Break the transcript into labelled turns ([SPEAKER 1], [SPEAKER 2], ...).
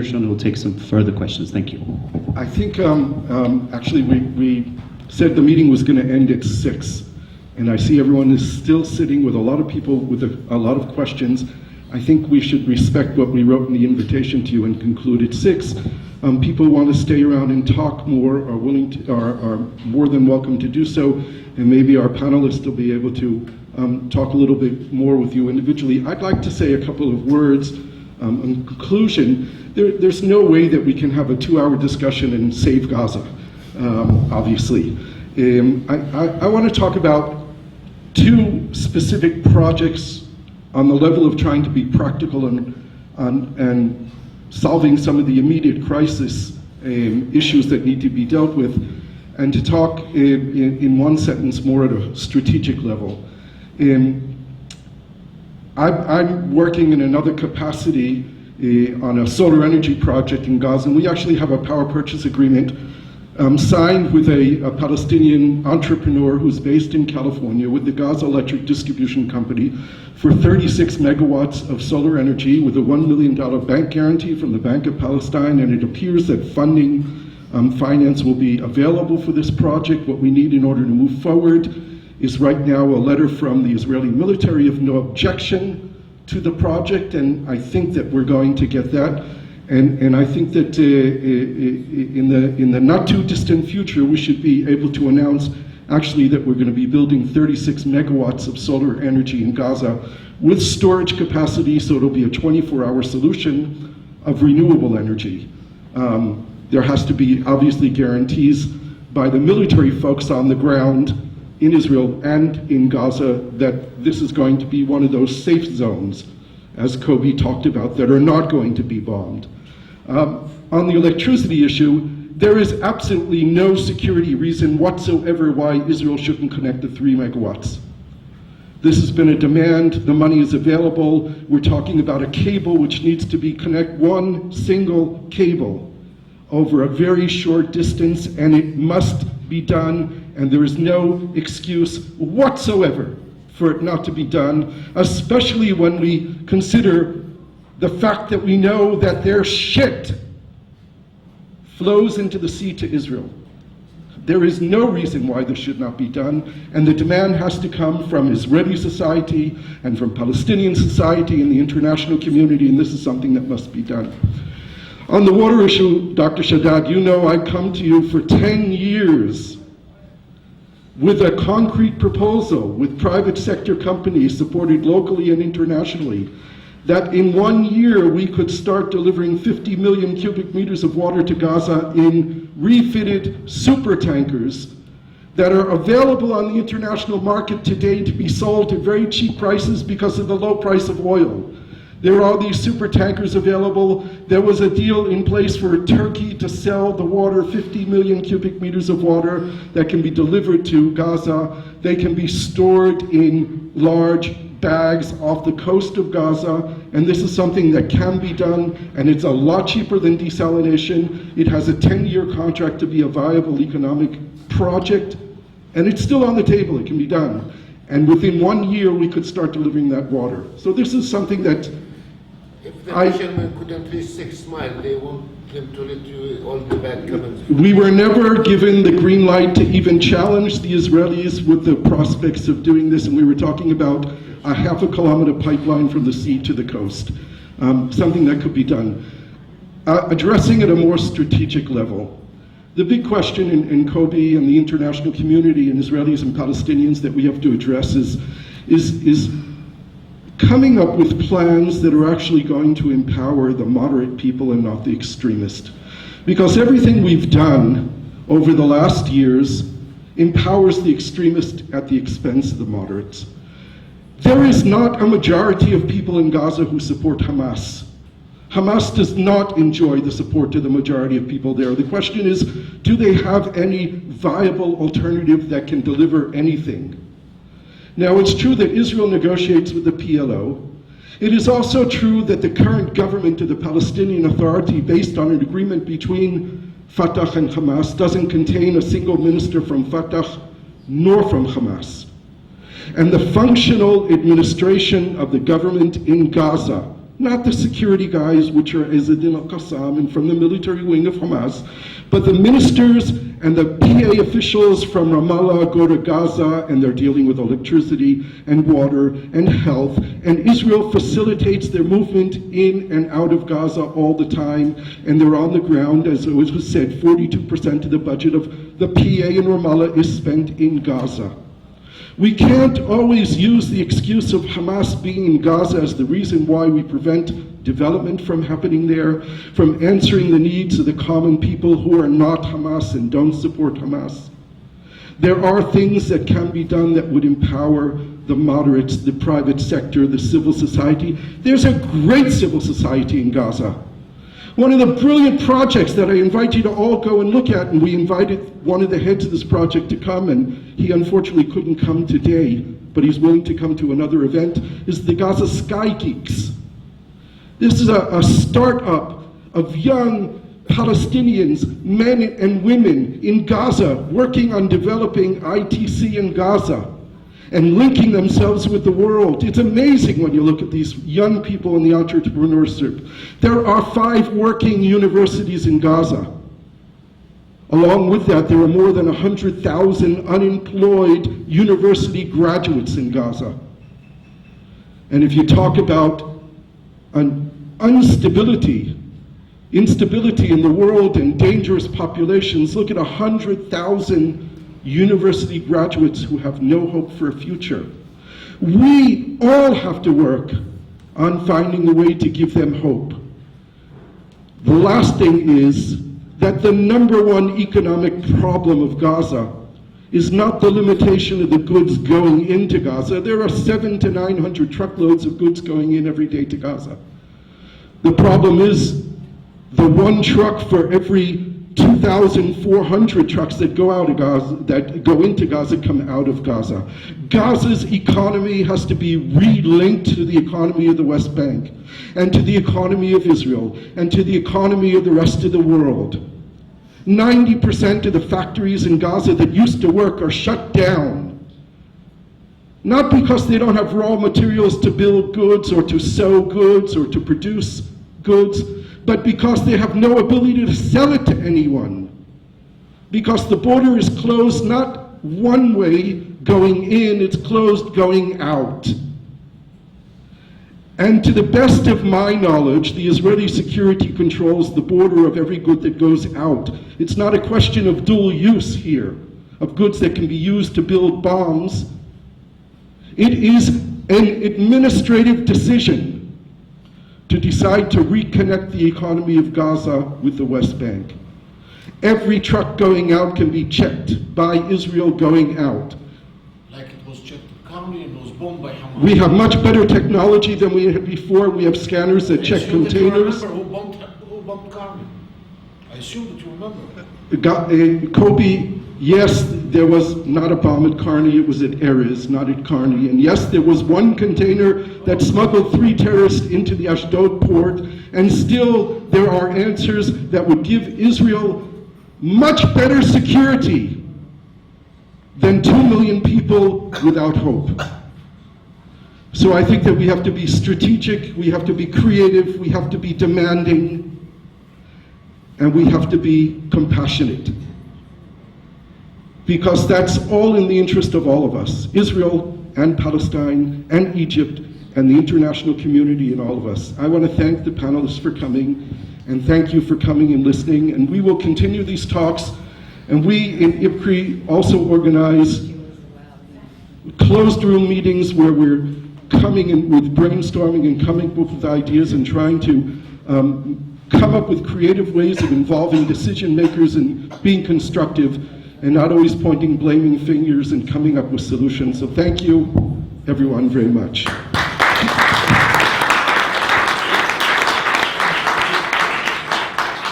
[SPEAKER 1] Gershon will take some further questions. Thank you.
[SPEAKER 2] I think actually we said the meeting was going to end at 6, and I see everyone is still sitting with a lot of people with a lot of questions. I think we should respect what we wrote in the invitation to you and conclude at 6. People who want to stay around and talk more are willing to, are more than welcome to do so, and maybe our panelists will be able to talk a little bit more with you individually. I'd like to say a couple of words in conclusion. There's no way that we can have a 2-hour discussion and save Gaza, obviously. I want to talk about 2 specific projects on the level of trying to be practical and solving some of the immediate crisis issues that need to be dealt with, and to talk in one sentence more at a strategic level. I'm working in another capacity on a solar energy project in Gaza, and we actually have a power purchase agreement signed with a Palestinian entrepreneur who's based in California with the Gaza Electric Distribution Company for 36 megawatts of solar energy with a $1 million bank guarantee from the Bank of Palestine, and it appears that funding finance will be available for this project. What we need in order to move forward is right now a letter from the Israeli military of no objection to the project, and I think that we're going to get that. And I think that in the not too distant future, we should be able to announce actually that we're going to be building 36 megawatts of solar energy in Gaza with storage capacity, so it'll be a 24-hour solution of renewable energy. There has to be obviously guarantees by the military folks on the ground in Israel and in Gaza that this is going to be one of those safe zones, as Kobi talked about, that are not going to be bombed. On the electricity issue, there is absolutely no security reason whatsoever why Israel shouldn't connect the 3 megawatts. This has been a demand, the money is available. We're talking about a cable which needs to be one single cable over a very short distance, and it must be done, and there is no excuse whatsoever for it not to be done, especially when we consider the fact that we know that their shit flows into the sea to Israel. There is no reason why this should not be done, and the demand has to come from Israeli society and from Palestinian society and the international community, and this is something that must be done. On the water issue, Dr. Shaddad, you know I come to you for 10 years with a concrete proposal with private sector companies supported locally and internationally, that in 1 year we could start delivering 50 million cubic meters of water to Gaza in refitted super tankers that are available on the international market today to be sold at very cheap prices because of the low price of oil. There are these super tankers available. There was a deal in place for Turkey to sell the water, 50 million cubic meters of water that can be delivered to Gaza. They can be stored in large bags off the coast of Gaza, and this is something that can be done, and it's a lot cheaper than desalination. It has a 10-year contract to be a viable economic project, and it's still on the table. It can be done. And within 1 year, we could start delivering that water. So this is something that
[SPEAKER 3] if the fishermen couldn't reach 6 miles, they want them to let you all the bad comments.
[SPEAKER 2] We were never given the green light to even challenge the Israelis with the prospects of doing this, and we were talking about a half-a-kilometer pipeline from the sea to the coast, something that could be done. Addressing at a more strategic level, the big question in Kobi and the international community and Israelis and Palestinians that we have to address is coming up with plans that are actually going to empower the moderate people and not the extremist. Because everything we've done over the last years empowers the extremist at the expense of the moderates. There is not a majority of people in Gaza who support Hamas. Hamas does not enjoy the support of the majority of people there. The question is, do they have any viable alternative that can deliver anything? Now, it's true that Israel negotiates with the PLO. It is also true that the current government of the Palestinian Authority, based on an agreement between Fatah and Hamas, doesn't contain a single minister from Fatah nor from Hamas. And the functional administration of the government in Gaza not the security guys, which are Ezzeddin al-Qassam and from the military wing of Hamas, but the ministers and the PA officials from Ramallah go to Gaza, and they're dealing with electricity and water and health, and Israel facilitates their movement in and out of Gaza all the time, and they're on the ground. As it was said, 42% of the budget of the PA in Ramallah is spent in Gaza. We can't always use the excuse of Hamas being in Gaza as the reason why we prevent development from happening there, from answering the needs of the common people who are not Hamas and don't support Hamas. There are things that can be done that would empower the moderates, the private sector, the civil society. There's a great civil society in Gaza. One of the brilliant projects that I invite you to all go and look at, and we invited one of the heads of this project to come, and he unfortunately couldn't come today, but he's willing to come to another event, is the Gaza Sky Geeks. This is a startup of young Palestinians, men and women in Gaza, working on developing ITC in Gaza and linking themselves with the world. It's amazing when you look at these young people in the entrepreneurship. There are 5 working universities in Gaza. Along with that, there are more than 100,000 unemployed university graduates in Gaza. And if you talk about instability in the world and dangerous populations, look at 100,000 university graduates who have no hope for a future. We all have to work on finding a way to give them hope. The last thing is that the #1 economic problem of Gaza is not the limitation of the goods going into Gaza. There are 700 to 900 truckloads of goods going in every day to Gaza. The problem is the one truck for every 2,400 trucks that go out of Gaza, that go into Gaza, come out of Gaza. Gaza's economy has to be relinked to the economy of the West Bank, and to the economy of Israel, and to the economy of the rest of the world. 90% of the factories in Gaza that used to work are shut down. Not because they don't have raw materials to build goods, or to sew goods, or to produce goods, but because they have no ability to sell it to anyone. Because the border is closed not one way going in, it's closed going out. And to the best of my knowledge, the Israeli security controls the border of every good that goes out. It's not a question of dual use here, of goods that can be used to build bombs. It is an administrative decision to decide to reconnect the economy of Gaza with the West Bank. Every truck going out can be checked by Israel going out.
[SPEAKER 3] Like it was checked currently and was bombed by Hamas.
[SPEAKER 2] We have much better technology than we had before. We have scanners that check containers.
[SPEAKER 3] That you remember who bombed Karni? I assume that you remember.
[SPEAKER 2] Kobi, yes, there was not a bomb at Karni, it was at Erez, not at Karni. And yes, there was one container that smuggled 3 terrorists into the Ashdod port, and still there are answers that would give Israel much better security than 2 million people without hope. So I think that we have to be strategic, we have to be creative, we have to be demanding, and we have to be compassionate. Because that's all in the interest of all of us, Israel and Palestine and Egypt and the international community and all of us. I want to thank the panelists for coming, and thank you for coming and listening, and we will continue these talks, and we in IPCRI also organize closed room meetings where we're coming in with brainstorming and coming up with ideas and trying to come up with creative ways of involving decision makers and being constructive, and not always pointing blaming fingers and coming up with solutions. So thank you, everyone, very much.